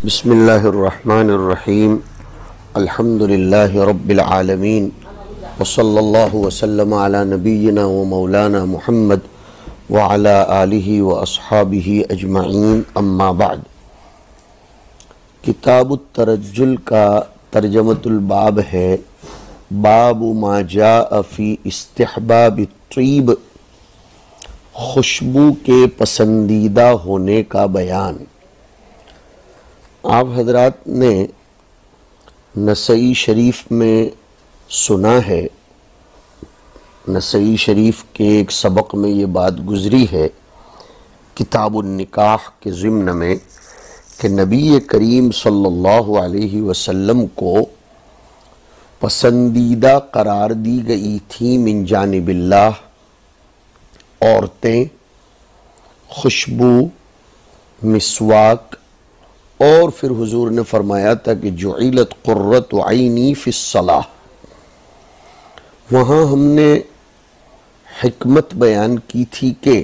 بسم اللہ الرحمن الرحیم الحمد للہ رب العالمین وصلی اللہ وسلم علی نبینا و مولانا محمد وعلی آلہ و اصحابہ اجمعین اما بعد۔ کتاب الترجل کا ترجمۃ الباب ہے باب ما جاء فی استحباب الطیب، خوشبو کے پسندیدہ ہونے کا بیان۔ آپ حضرات نے نسائی شریف میں سنا ہے، نسائی شریف کے ایک سبق میں یہ بات گزری ہے کتاب النکاح کے ضمن میں کہ نبی کریم صلی اللہ علیہ وسلم کو پسندیدہ قرار دی گئی تھی من جانب اللہ عورتیں، خوشبو، مسواک، اور پھر حضور نے فرمایا تھا کہ جعلت قرۃ عینی فی الصلاۃ۔ وہاں ہم نے حکمت بیان کی تھی کہ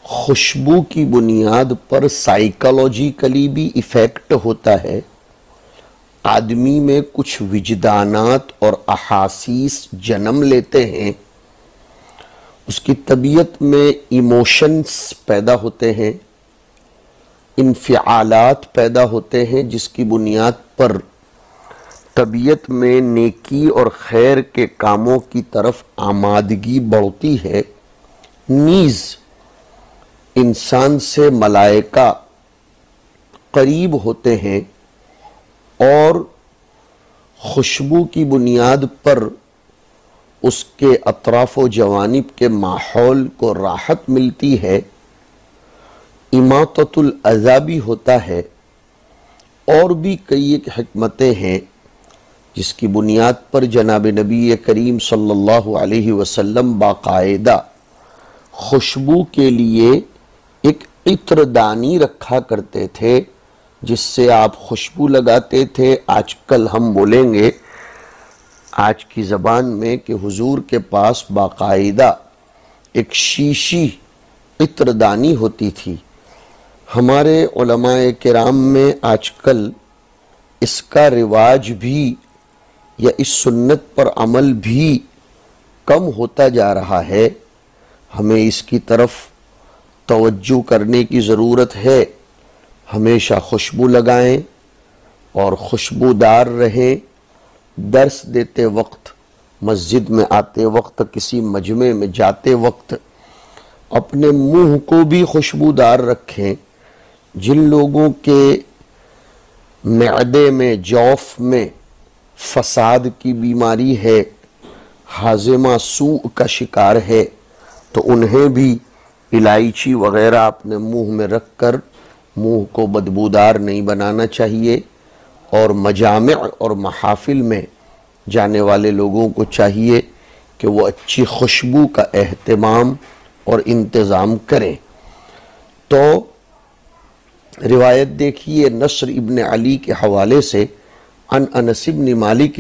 خوشبو کی بنیاد پر سائیکالوجیکلی بھی ایفیکٹ ہوتا ہے، آدمی میں کچھ وجدانات اور احاسیس جنم لیتے ہیں، اس کی طبیعت میں ایموشنز پیدا ہوتے ہیں، انفعالات پیدا ہوتے ہیں، جس کی بنیاد پر طبیعت میں نیکی اور خیر کے کاموں کی طرف آمادگی بڑھتی ہے۔ نیز انسان سے ملائکہ قریب ہوتے ہیں اور خوشبو کی بنیاد پر اس کے اطراف و جوانب کے ماحول کو راحت ملتی ہے، اماطۃ الاذی بھی ہوتا ہے، اور بھی کئی ایک حکمتیں ہیں جس کی بنیاد پر جناب نبی کریم صلی اللہ علیہ وسلم باقاعدہ خوشبو کے لیے ایک عطر دانی رکھا کرتے تھے، جس سے آپ خوشبو لگاتے تھے۔ آج کل ہم بولیں گے آج کی زبان میں کہ حضور کے پاس باقاعدہ ایک شیشی عطر دانی ہوتی تھی۔ ہمارے علماء کرام میں آج کل اس کا رواج بھی یا اس سنت پر عمل بھی کم ہوتا جا رہا ہے۔ ہمیں اس کی طرف توجہ کرنے کی ضرورت ہے۔ ہمیشہ خوشبو لگائیں اور خوشبودار رہیں۔ درس دیتے وقت، مسجد میں آتے وقت، کسی مجمع میں جاتے وقت اپنے منہ کو بھی خوشبودار رکھیں۔ جن لوگوں کے معدے میں، جوف میں فساد کی بیماری ہے، ہاضمہ سوء کا شکار ہے، تو انہیں بھی الائچی وغیرہ اپنے منہ میں رکھ کر منہ کو بدبودار نہیں بنانا چاہیے۔ اور مجامع اور محافل میں جانے والے لوگوں کو چاہیے کہ وہ اچھی خوشبو کا اہتمام اور انتظام کریں۔ تو روایت دیکھیے نصر ابن علی کے حوالے سے، عن انس بن مالک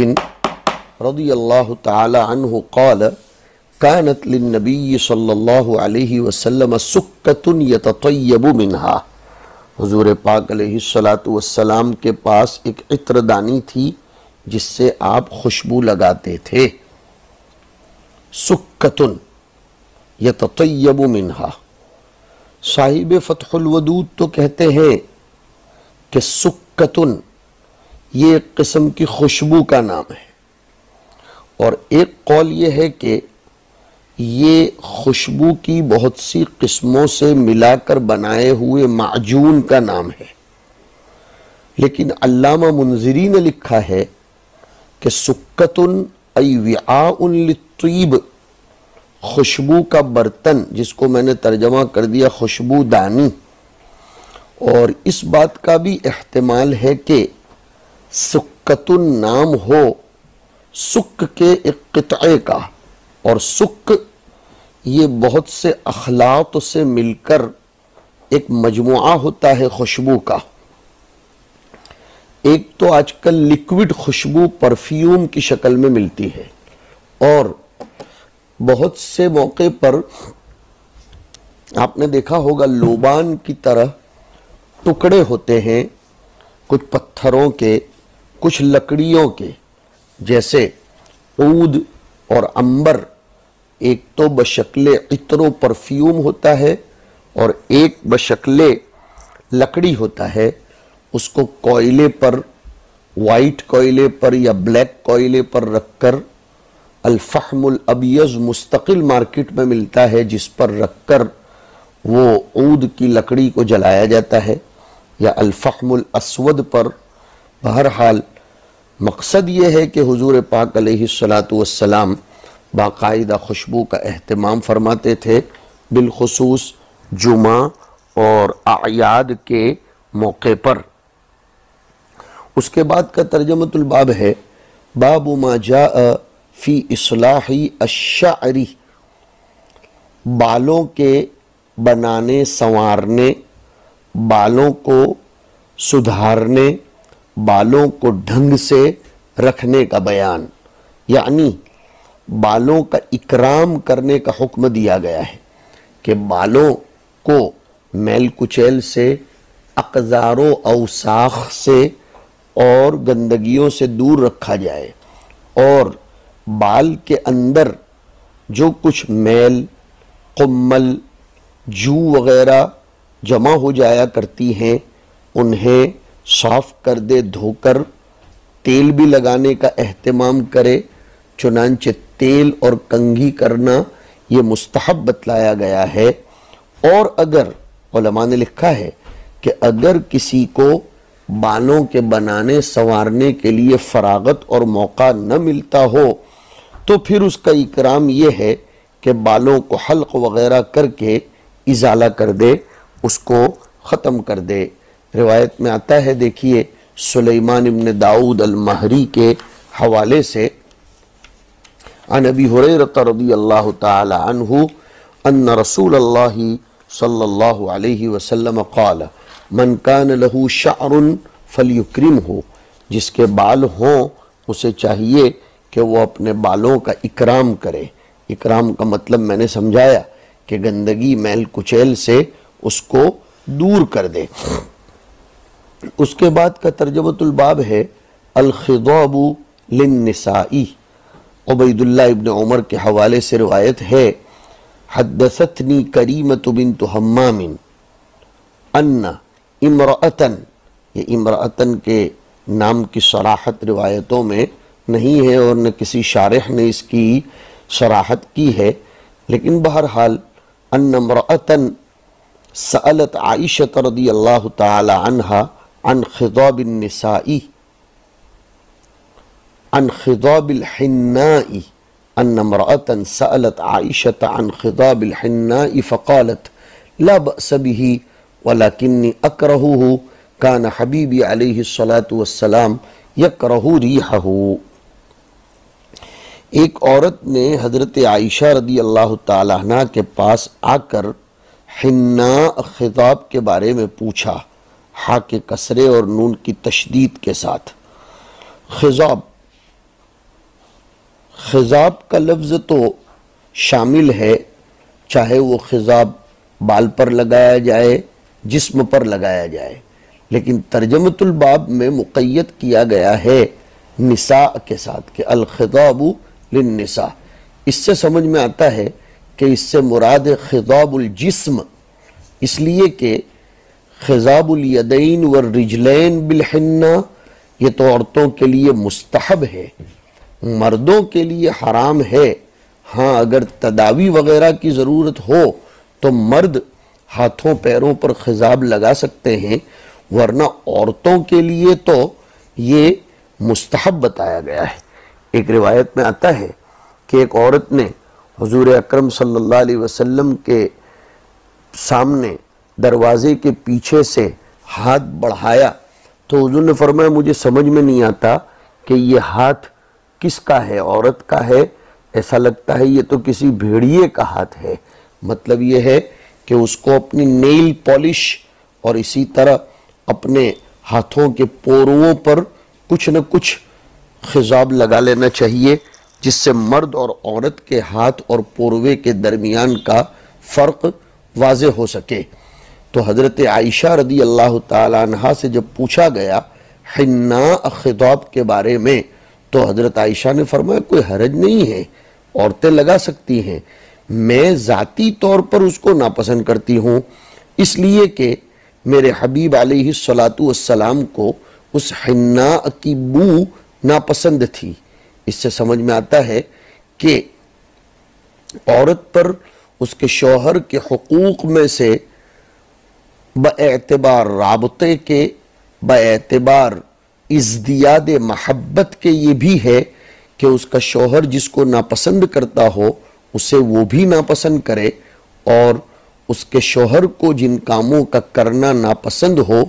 رضی اللہ تعالی عنہ قال كانت للنبی صلی اللہ علیہ وسلم سکۃ یتطیب منہا۔ حضور پاک علیہ السلام کے پاس ایک عطر دانی تھی جس سے آپ خوشبو لگاتے تھے۔ سکۃ یتطیب منہا۔ صاحب فتح الودود تو کہتے ہیں کہ سکتن یہ ایک قسم کی خوشبو کا نام ہے، اور ایک قول یہ ہے کہ یہ خوشبو کی بہت سی قسموں سے ملا کر بنائے ہوئے معجون کا نام ہے۔ لیکن علامہ منذری نے لکھا ہے کہ سکتن ای وعاء للطیب، خوشبو کا برتن، جس کو میں نے ترجمہ کر دیا خوشبو دانی۔ اور اس بات کا بھی احتمال ہے کہ سکتن نام ہو سک کے ایک قطعے کا، اور سک یہ بہت سے اخلاط سے مل کر ایک مجموعہ ہوتا ہے خوشبو کا۔ ایک تو آج کل لیکوڈ خوشبو پرفیوم کی شکل میں ملتی ہے، اور بہت سے موقع پر آپ نے دیکھا ہوگا لوبان کی طرح ٹکڑے ہوتے ہیں کچھ پتھروں کے، کچھ لکڑیوں کے، جیسے عود اور عنبر، ایک تو بشکل عطر و پرفیوم ہوتا ہے اور ایک بشکل لکڑی ہوتا ہے، اس کو کوئلے پر، وائٹ کوئلے پر یا بلیک کوئلے پر رکھ کر، الفحم الابیض مستقل مارکیٹ میں ملتا ہے، جس پر رکھ کر وہ عود کی لکڑی کو جلایا جاتا ہے، یا الفحم الاسود پر۔ بہرحال مقصد یہ ہے کہ حضور پاک علیہ السلام باقاعدہ خوشبو کا اہتمام فرماتے تھے، بالخصوص جمعہ اور اعیاد کے موقع پر۔ اس کے بعد کا ترجمۃ الباب ہے، باب ما جاء فی اصلاح الشعر، بالوں کے بنانے سنوارنے، بالوں کو سدھارنے، بالوں کو ڈھنگ سے رکھنے کا بیان، یعنی بالوں کا اکرام کرنے کا حکم دیا گیا ہے کہ بالوں کو میل کچیل سے، اقذار و اوساخ سے اور گندگیوں سے دور رکھا جائے، اور بال کے اندر جو کچھ میل، قمل، جو وغیرہ جمع ہو جایا کرتی ہیں انہیں صاف کر دے، دھو کر، تیل بھی لگانے کا اہتمام کرے، چنانچہ تیل اور کنگھی کرنا یہ مستحب بتلایا گیا ہے۔ اور اگر علماء نے لکھا ہے کہ اگر کسی کو بالوں کے بنانے سنوارنے کے لیے فراغت اور موقع نہ ملتا ہو تو پھر اس کا اکرام یہ ہے کہ بالوں کو حلق وغیرہ کر کے ازالہ کر دے، اس کو ختم کر دے۔ روایت میں آتا ہے، دیکھیے سلیمان ابن داؤد المہری کے حوالے سے، عن ابی ہریرہ رضی اللہ تعالی عنہ ان رسول اللہ صلی اللہ علیہ وسلم قال من کان لہ شعر فلیکرمہ، جس کے بال ہوں اسے چاہیے کہ وہ اپنے بالوں کا اکرام کرے۔ اکرام کا مطلب میں نے سمجھایا کہ گندگی، میل کچیل سے اس کو دور کر دے۔ اس کے بعد کا ترجمۃ الباب ہے، الخضاب للنساء۔ عبید اللہ ابن عمر کے حوالے سے روایت ہے، حدثتنی کریمۃ بنت حمام ان امرأتن، یہ امرأتن کے نام کی صراحت روایتوں میں نہیں ہے اور نہ کسی شارح نے اس کی صراحت کی ہے، لیکن بہرحال ان امرأتن سألت عائشہ رضی اللہ تعالی عنہا عن خضاب النساء، عن خضاب الحناء، ان امرأة سألت عائشة عن خضاب الحناء فقالت لا بأس به ولكني أكرهه كان حبيبي عليه الصلاة والسلام يكره ريحه۔ ایک عورت نے حضرت عائشہ رضی اللہ تعالیٰ عنہ کے پاس آ کر حناء خضاب کے بارے میں پوچھا، ہا کے کسرے اور نون کی تشدید کے ساتھ۔ خضاب، خضاب کا لفظ تو شامل ہے، چاہے وہ خضاب بال پر لگایا جائے، جسم پر لگایا جائے، لیکن ترجمۃ الباب میں مقید کیا گیا ہے نساء کے ساتھ کہ الخضاب للنساء۔ اس سے سمجھ میں آتا ہے کہ اس سے مراد خضاب الجسم، اس لیے کہ خضاب الیدین والرجلین بالحنہ یہ تو عورتوں کے لیے مستحب ہے، مردوں کے لیے حرام ہے۔ ہاں اگر تداوی وغیرہ کی ضرورت ہو تو مرد ہاتھوں پیروں پر خضاب لگا سکتے ہیں، ورنہ عورتوں کے لیے تو یہ مستحب بتایا گیا ہے۔ ایک روایت میں آتا ہے کہ ایک عورت نے حضور اکرم صلی اللہ علیہ وسلم کے سامنے دروازے کے پیچھے سے ہاتھ بڑھایا تو حضور نے فرمایا مجھے سمجھ میں نہیں آتا کہ یہ ہاتھ کس کا ہے، عورت کا ہے، ایسا لگتا ہے یہ تو کسی بھیڑیے کا ہاتھ ہے۔ مطلب یہ ہے کہ اس کو اپنی نیل پالش اور اسی طرح اپنے ہاتھوں کے پوروں پر کچھ نہ کچھ خضاب لگا لینا چاہیے، جس سے مرد اور عورت کے ہاتھ اور پوروے کے درمیان کا فرق واضح ہو سکے۔ تو حضرت عائشہ رضی اللہ تعالی عنہا سے جب پوچھا گیا حناء خطاب کے بارے میں تو حضرت عائشہ نے فرمایا کوئی حرج نہیں ہے، عورتیں لگا سکتی ہیں، میں ذاتی طور پر اس کو ناپسند کرتی ہوں، اس لیے کہ میرے حبیب علیہ الصلاۃ والسلام کو اس حناء کی بو ناپسند تھی۔ اس سے سمجھ میں آتا ہے کہ عورت پر اس کے شوہر کے حقوق میں سے باعتبار رابطے کے، باعتبار ازدیاد محبت کے یہ بھی ہے کہ اس کا شوہر جس کو ناپسند کرتا ہو اسے وہ بھی ناپسند کرے، اور اس کے شوہر کو جن کاموں کا کرنا ناپسند ہو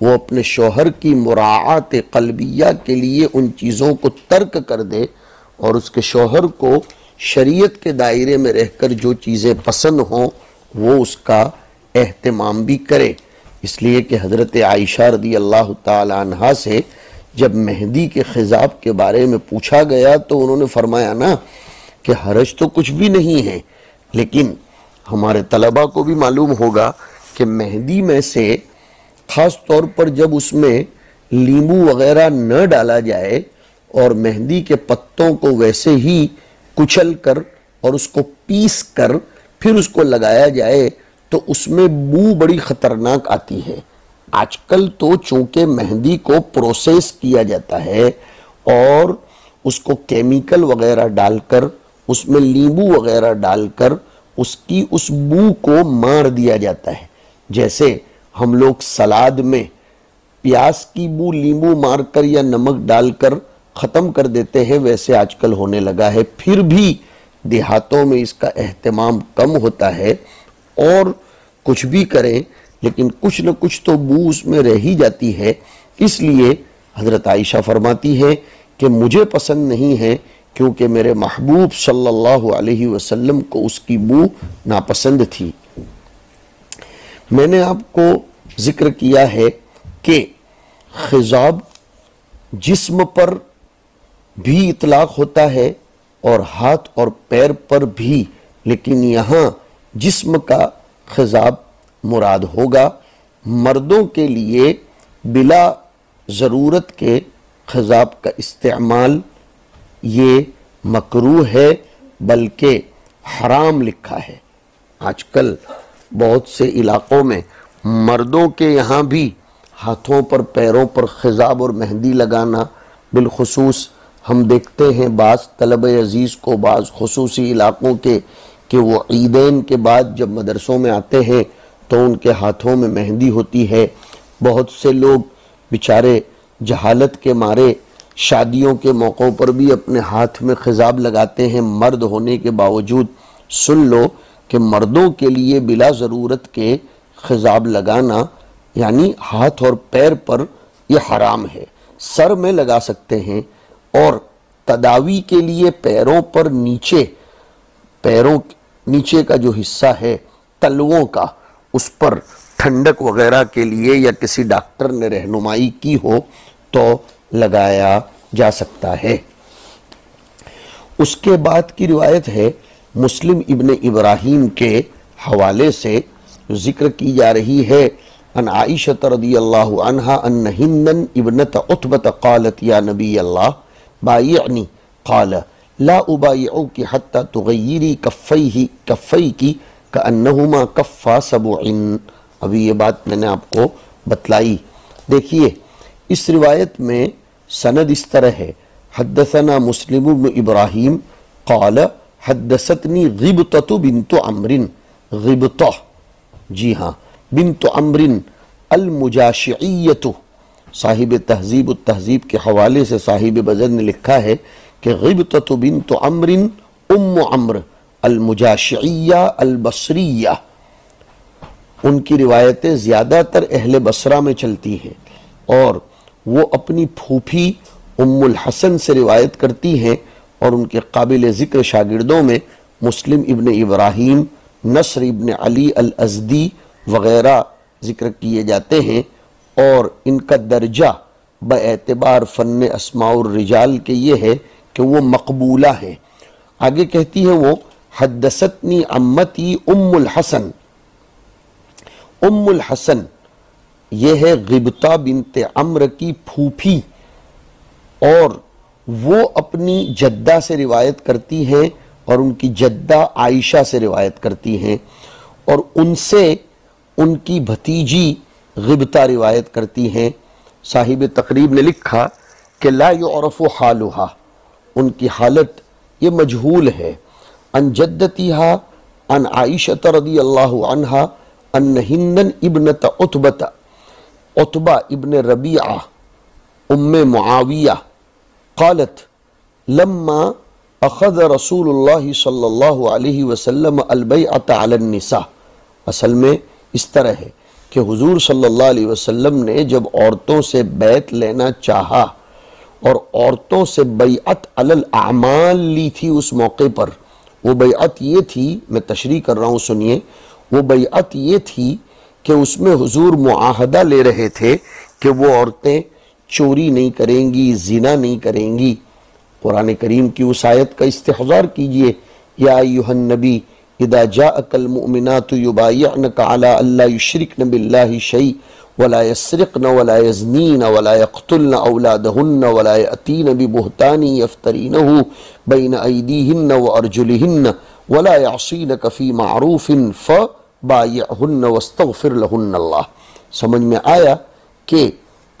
وہ اپنے شوہر کی مراعات قلبیہ کے لیے ان چیزوں کو ترک کر دے، اور اس کے شوہر کو شریعت کے دائرے میں رہ کر جو چیزیں پسند ہوں وہ اس کا اہتمام بھی کرے۔ اس لیے کہ حضرت عائشہ رضی اللہ تعالی عنہا سے جب مہندی کے خضاب کے بارے میں پوچھا گیا تو انہوں نے فرمایا نا کہ حرج تو کچھ بھی نہیں ہے، لیکن ہمارے طلبہ کو بھی معلوم ہوگا کہ مہندی میں سے خاص طور پر جب اس میں لیمو وغیرہ نہ ڈالا جائے اور مہندی کے پتوں کو ویسے ہی کچل کر اور اس کو پیس کر پھر اس کو لگایا جائے تو اس میں بو بڑی خطرناک آتی ہے۔ آج کل تو چونکہ مہندی کو پروسیس کیا جاتا ہے اور اس کو کیمیکل وغیرہ ڈال کر اس میں لیمو وغیرہ ڈال کر اس کی اس بو کو مار دیا جاتا ہے، جیسے ہم لوگ سلاد میں پیاز کی بو لیمو مار کر یا نمک ڈال کر ختم کر دیتے ہیں، ویسے آج کل ہونے لگا ہے۔ پھر بھی دیہاتوں میں اس کا اہتمام کم ہوتا ہے، اور کچھ بھی کریں لیکن کچھ نہ کچھ تو بو اس میں رہ ہی جاتی ہے۔ اس لیے حضرت عائشہ فرماتی ہے کہ مجھے پسند نہیں ہے کیونکہ میرے محبوب صلی اللہ علیہ وسلم کو اس کی بو ناپسند تھی۔ میں نے آپ کو ذکر کیا ہے کہ خضاب جسم پر بھی اطلاق ہوتا ہے اور ہاتھ اور پیر پر بھی، لیکن یہاں جسم کا خضاب مراد ہوگا۔ مردوں کے لیے بلا ضرورت کے خضاب کا استعمال یہ مکروہ ہے، بلکہ حرام لکھا ہے۔ آج کل بہت سے علاقوں میں مردوں کے یہاں بھی ہاتھوں پر پیروں پر خضاب اور مہندی لگانا، بالخصوص ہم دیکھتے ہیں بعض طلبہ عزیز کو بعض خصوصی علاقوں کے کہ وہ عیدین کے بعد جب مدرسوں میں آتے ہیں تو ان کے ہاتھوں میں مہندی ہوتی ہے۔ بہت سے لوگ بیچارے جہالت کے مارے شادیوں کے موقعوں پر بھی اپنے ہاتھ میں خضاب لگاتے ہیں، مرد ہونے کے باوجود۔ سن لو کہ مردوں کے لیے بلا ضرورت کے خضاب لگانا یعنی ہاتھ اور پیر پر یہ حرام ہے۔ سر میں لگا سکتے ہیں، اور تداوی کے لیے پیروں پر پیروں نیچے کا جو حصہ ہے تلووں کا، اس پر ٹھنڈک وغیرہ کے لیے یا کسی ڈاکٹر نے رہنمائی کی ہو تو لگایا جا سکتا ہے۔ اس کے بعد کی روایت ہے مسلم ابن ابراہیم کے حوالے سے ذکر کی جا رہی ہے، ان عائشہ رضی اللہ عنہا ان ہندن ابنت عتبہ قالت یا نبی اللہ بایعنی قال لا ابایعوک حتی تغیری کفیکی کانہما کفا سبع۔ ابھی یہ بات میں نے آپ کو بتلائی۔ دیکھیے اس روایت میں سند اس طرح ہے، حدثنا مسلم بن ابراہیم قال حدثتنی غبطہ بنت عمرو، غبطہ جی ہاں بنت عمرو المجاشعیۃ۔ صاحب تہذیب التہذیب کے حوالے سے صاحب بزر نے لکھا ہے کہ غبطہ بنت عمرو ام عمرو المجاشعیہ البصریہ۔ ان کی روایتیں زیادہ تر اہل بصرہ میں چلتی ہیں، اور وہ اپنی پھوپھی ام الحسن سے روایت کرتی ہیں، اور ان کے قابل ذکر شاگردوں میں مسلم ابن ابراہیم، نصر ابن علی الازدی وغیرہ ذکر کیے جاتے ہیں، اور ان کا درجہ باعتبار فن اسماء الرجال کے یہ ہے کہ وہ مقبولہ ہیں۔ آگے کہتی ہیں وہ حدثتنی عمتی ام الحسن۔ ام الحسن یہ ہے غبطہ بنت عمرو کی پھوپھی، اور وہ اپنی جدہ سے روایت کرتی ہیں اور ان کی جدہ عائشہ سے روایت کرتی ہیں، اور ان سے ان کی بھتیجی غبطہ روایت کرتی ہیں۔ صاحب تقریب نے لکھا کہ لا یعرف حالها، ان کی حالت یہ مجہول ہے، ان جدتها عن عائشہ رضی اللہ عنہا ان ہندن ابنت عتبہ ابن ربیعہ ام معاویہ قالت لما اخذ رسول اللہ صلی اللہ علیہ وسلم البیعۃ علی النساء، اصل میں اس طرح ہے کہ حضور صلی اللہ علیہ وسلم نے جب عورتوں سے بیعت لینا چاہا اور عورتوں سے بیعت علی الاعمال لی تھی اس موقع پر، وہ بیعت یہ تھی، میں تشریح کر رہا ہوں سنیے، وہ بیعت یہ تھی کہ اس میں حضور معاہدہ لے رہے تھے کہ وہ عورتیں چوری نہیں کریں گی، زنا نہیں کریں گی۔ قرآن کریم کی اس آیت کا استحضار کیجئے، یا ایھا النبی اذا جاءک المؤمنات یبایعنک علی الا یشرکن باللہ شیئا ولا يسرقن ولا يزنین ولا يقتلن اولادہن ولا یأتین ببہتان یفترینہ بین ایدیہن وارجلہن ولا یعصینک فی معروف فبایعہن واستغفر لہن اللہ۔ سمجھ میں آیا کہ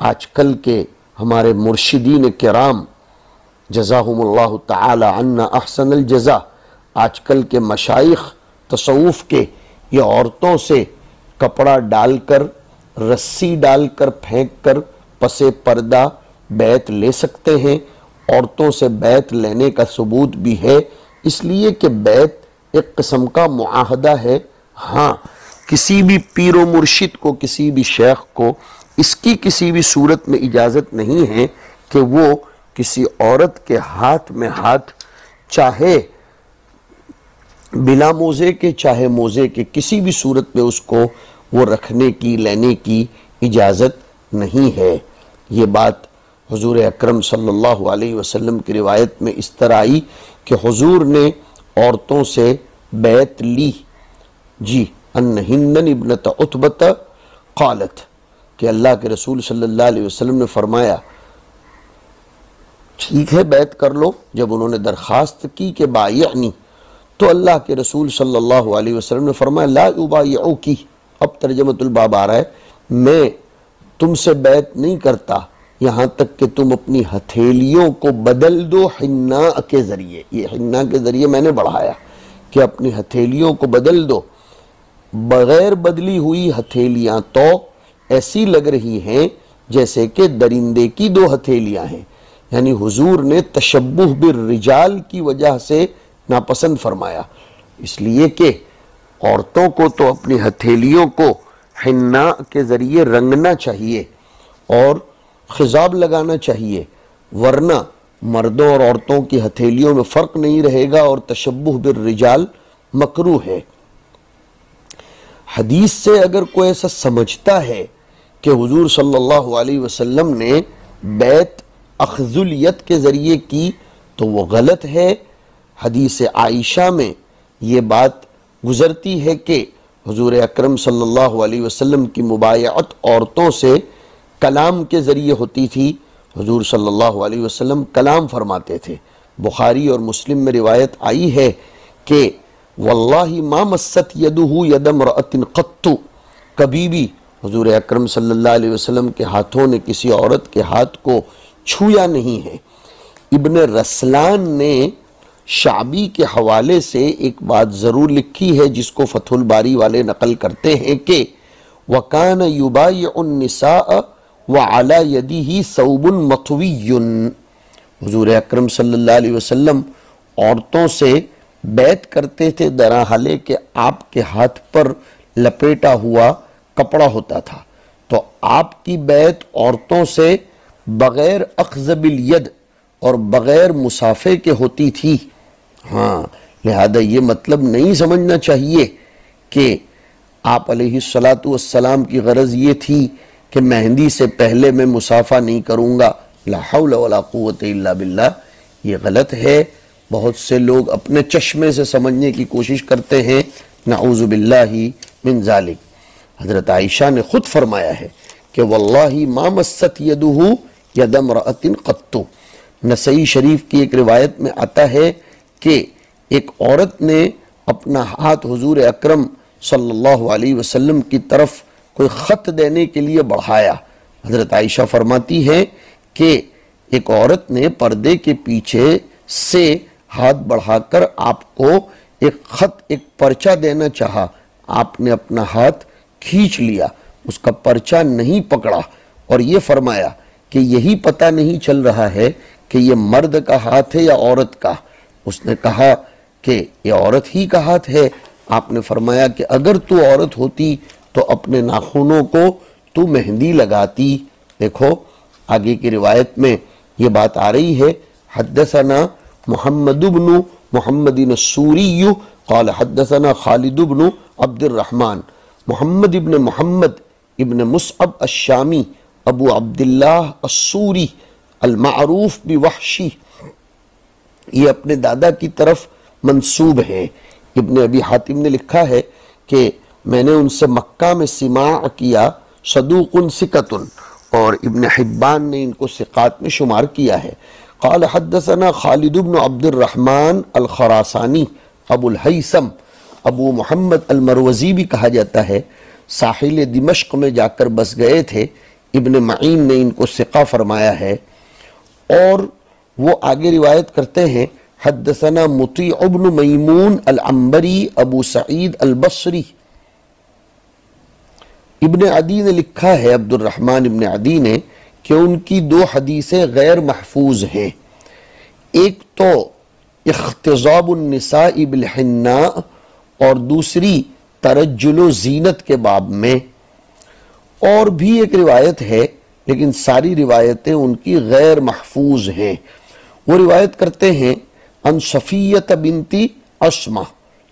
آج کل کے ہمارے مرشدین کرام جزاہم اللہ تعالی عنا احسن الجزا، آج کل کے مشائخ تصوف کے، یہ عورتوں سے کپڑا ڈال کر، رسی ڈال کر، پھینک کر پس پردہ بیعت لے سکتے ہیں۔ عورتوں سے بیعت لینے کا ثبوت بھی ہے، اس لیے کہ بیعت ایک قسم کا معاہدہ ہے۔ ہاں، کسی بھی پیر و مرشد کو، کسی بھی شیخ کو اس کی کسی بھی صورت میں اجازت نہیں ہے کہ وہ کسی عورت کے ہاتھ میں ہاتھ، چاہے بلا موزے کے چاہے موزے کے، کسی بھی صورت میں اس کو وہ رکھنے کی، لینے کی اجازت نہیں ہے۔ یہ بات حضور اکرم صلی اللہ علیہ وسلم کی روایت میں اس طرح آئی کہ حضور نے عورتوں سے بیعت لی، جی، ان ہندن ابنت عتبہ قالت، کہ اللہ کے رسول صلی اللہ علیہ وسلم نے فرمایا ٹھیک ہے بیعت کر لو۔ جب انہوں نے درخواست کی کہ بایعنی، تو اللہ کے رسول صلی اللہ علیہ وسلم نے فرمایا لا ابایعوکی، اب ترجمۃ الباب آ رہا ہے، میں تم سے بیعت نہیں کرتا یہاں تک کہ تم اپنی ہتھیلیوں کو بدل دو حناء کے ذریعے۔ یہ حناء کے ذریعے میں نے بڑھایا کہ اپنی ہتھیلیوں کو بدل دو۔ بغیر بدلی ہوئی ہتھیلیاں تو ایسی لگ رہی ہیں جیسے کہ درندے کی دو ہتھیلیاں ہیں، یعنی حضور نے تشبہ بالرجال کی وجہ سے ناپسند فرمایا، اس لیے کہ عورتوں کو تو اپنی ہتھیلیوں کو حناء کے ذریعے رنگنا چاہیے اور خضاب لگانا چاہیے، ورنہ مردوں اور عورتوں کی ہتھیلیوں میں فرق نہیں رہے گا اور تشبہ بالرجال مکروہ ہے۔ حدیث سے اگر کوئی ایسا سمجھتا ہے کہ حضور صلی اللہ علیہ وسلم نے بیعت اخذ الید کے ذریعے کی تو وہ غلط ہے۔ حدیث عائشہ میں یہ بات گزرتی ہے کہ حضور اکرم صلی اللہ علیہ وسلم کی مبایعت عورتوں سے کلام کے ذریعے ہوتی تھی۔ حضور صلی اللہ علیہ وسلم کلام فرماتے تھے۔ بخاری اور مسلم میں روایت آئی ہے کہ واللہ ما مست یدہ ید امرأۃ قط، کبھی بھی حضور اکرم صلی اللہ علیہ وسلم کے ہاتھوں نے کسی عورت کے ہاتھ کو چھویا نہیں ہے۔ ابن رسلان نے شعبی کے حوالے سے ایک بات ضرور لکھی ہے جس کو فتح الباری والے نقل کرتے ہیں کہ وَكَانَ يُبَايِعُ النِّسَاءَ وَعَلَى يَدِهِ ثَوْبٌ مَطْوِيٌّ، حضور اکرم صلی اللہ علیہ وسلم عورتوں سے بیعت کرتے تھے درحالے کہ آپ کے ہاتھ پر لپیٹا ہوا کپڑا ہوتا تھا، تو آپ کی بیعت عورتوں سے بغیر اخذ بالید اور بغیر مسافے کے ہوتی تھی۔ ہاں، لہذا یہ مطلب نہیں سمجھنا چاہیے کہ آپ علیہ السلام کی غرض یہ تھی کہ مہندی سے پہلے میں مسافہ نہیں کروں گا، لا حول ولا قوت الا باللہ، یہ غلط ہے۔ بہت سے لوگ اپنے چشمے سے سمجھنے کی کوشش کرتے ہیں، نعوذ باللہ من ذالک۔ حضرت عائشہ نے خود فرمایا ہے کہ واللہ ما مست یدہ ید امرأۃ قط۔ نسائی شریف کی ایک روایت میں آتا ہے کہ ایک عورت نے اپنا ہاتھ حضور اکرم صلی اللہ علیہ وسلم کی طرف کوئی خط دینے کے لیے بڑھایا۔ حضرت عائشہ فرماتی ہیں کہ ایک عورت نے پردے کے پیچھے سے ہاتھ بڑھا کر آپ کو ایک خط، ایک پرچہ دینا چاہا، آپ نے اپنا ہاتھ کھینچ لیا، اس کا پرچہ نہیں پکڑا اور یہ فرمایا کہ یہی پتہ نہیں چل رہا ہے کہ یہ مرد کا ہاتھ ہے یا عورت کا۔ اس نے کہا کہ یہ عورت ہی کا ہاتھ ہے۔ آپ نے فرمایا کہ اگر تو عورت ہوتی تو اپنے ناخنوں کو تو مہندی لگاتی۔ دیکھو آگے کی روایت میں یہ بات آ رہی ہے، حدثنا محمد بن محمد السوری قال حدثنا خالد بن عبد الرحمن محمد ابن محمد ابن مصعب الشامی ابو عبداللہ السوری المعروف بوحشی، یہ اپنے دادا کی طرف منسوب ہیں۔ ابن ابی حاتم نے لکھا ہے کہ میں نے ان سے مکہ میں سماع کیا، صدوق ثقۃ، اور ابن حبان نے ان کو ثقات میں شمار کیا ہے۔ قال حدثنا خالد بن عبد الرحمن الخراسانی ابو الہیثم، ابو محمد المروزی بھی کہا جاتا ہے، ساحل دمشق میں جا کر بس گئے تھے۔ ابن معین نے ان کو ثقہ فرمایا ہے، اور وہ آگے روایت کرتے ہیں حدثنا مطیع ابن میمون العنبری ابو سعید البصری۔ ابن عدی نے لکھا ہے، عبد الرحمن ابن عدی نے، کہ ان کی دو حدیثیں غیر محفوظ ہیں۔ ایک تو اختضاب النساء بالحناء اور دوسری ترجل و زینت کے باب میں، اور بھی ایک روایت ہے لیکن ساری روایتیں ان کی غیر محفوظ ہیں۔ وہ روایت کرتے ہیں ان صفیہ بنت اسمہ،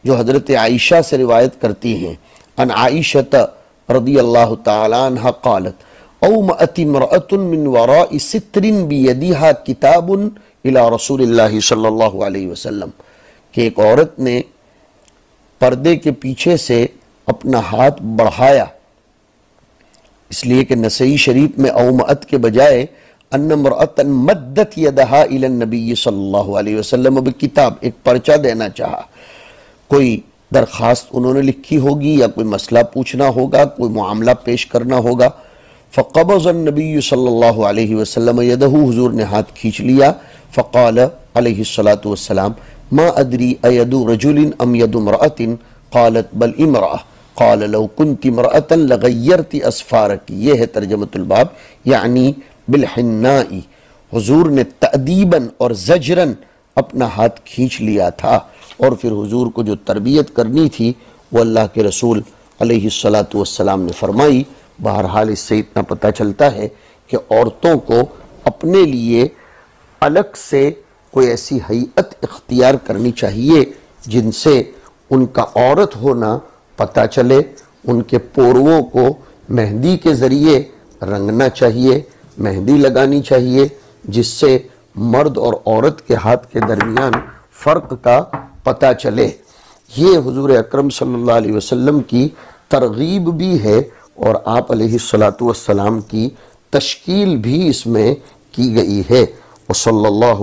جو حضرت عائشہ سے روایت کرتی ہیں، ان عائشہ رضی اللہ تعالی عنہ قالت اومأت امرأة من وراء ستر بیدیہا کتاب الى رسول اللہ صلی اللہ علیہ وسلم، کہ ایک عورت نے پردے کے پیچھے سے اپنا ہاتھ بڑھایا، اس لیے کہ نسائی شریف میں اومأت کے بجائے ان امرأة مدت یدہا الی النبی صلی اللہ علیہ وسلم بکتاب، ایک پرچہ دینا چاہا، کوئی درخواست انہوں نے لکھی ہوگی یا کوئی مسئلہ پوچھنا ہوگا، کوئی معاملہ پیش کرنا ہوگا۔ فقبض النبی صلی اللہ علیہ وسلم یدہ، حضور نے ہاتھ کھینچ لیا، فقال علیہ الصلاۃ والسلام ما ادری اید رجل ام ید امرأة قالت بل امرأة قال لو كنت امرأة لغیرت اسفارک، یہ ہے ترجمۃ الباب، یعنی بالحناء، حضور نے تأدیباً اور زجراً اپنا ہاتھ کھینچ لیا تھا، اور پھر حضور کو جو تربیت کرنی تھی وہ اللہ کے رسول علیہ الصلاۃ والسلام نے فرمائی۔ بہرحال اس سے اتنا پتہ چلتا ہے کہ عورتوں کو اپنے لیے الگ سے کوئی ایسی ہیئت اختیار کرنی چاہیے جن سے ان کا عورت ہونا پتہ چلے، ان کے پورووں کو مہندی کے ذریعے رنگنا چاہیے، مہندی لگانی چاہیے، جس سے مرد اور عورت کے ہاتھ کے درمیان فرق کا پتہ چلے۔ یہ حضور اکرم صلی اللہ علیہ وسلم کی ترغیب بھی ہے، اور آپ علیہ الصلاۃ والسلام کی تشکیل بھی اس میں کی گئی ہے۔ وصلی اللہ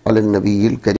علی النبی الکریم۔